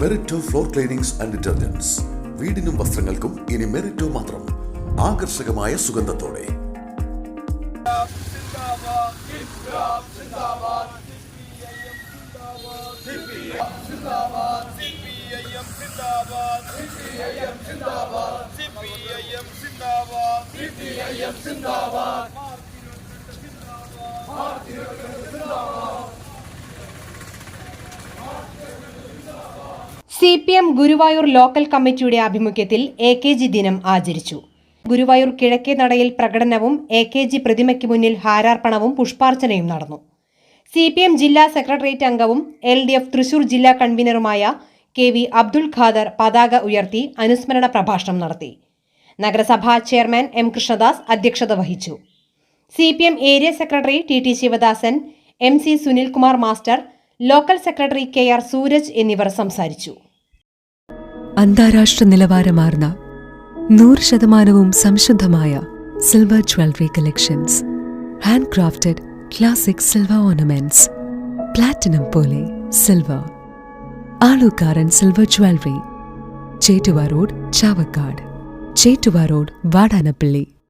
മെറിറ്റോ floor cleanings and detergents. വീടിനും വസ്ത്രങ്ങൾക്കും ഇനി മെറിറ്റോ മാത്രം. ആകർഷകമായ സുഗന്ധത്തോടെ. CPM ഗുരുവായൂർ ലോക്കൽ കമ്മിറ്റിയുടെ ആഭിമുഖ്യത്തിൽ AKG ദിനം ആചരിച്ചു. ഗുരുവായൂർ കിഴക്കേ നടയിൽ പ്രകടനവും AKG പ്രതിമയ്ക്ക് മുന്നിൽ ഹാരാർപ്പണവും പുഷ്പാർച്ചനയും നടന്നു. CPM ജില്ലാ സെക്രട്ടേറിയറ്റ് അംഗവും LDF തൃശൂർ ജില്ലാ കൺവീനറുമായ KV അബ്ദുൽ ഖാദർ പതാക ഉയർത്തി അനുസ്മരണ പ്രഭാഷണം നടത്തി. നഗരസഭാ ചെയർമാൻ M കൃഷ്ണദാസ് അധ്യക്ഷത വഹിച്ചു. CPM area secretary TT Sivadasan, MC Sunilkumar master, local secretary KR Sooraj എന്നിവർ സംസാരിച്ചു. അന്താരാഷ്ട്ര നിലവാരമാർന്ന 100% സംശുദ്ധമായ silver jewellery collections, hand crafted classic silver ornaments, platinum പോലെ silver, Alukkaran silver jewellery, Chettuva road Chavakkad, Chettuva road Vadanappally.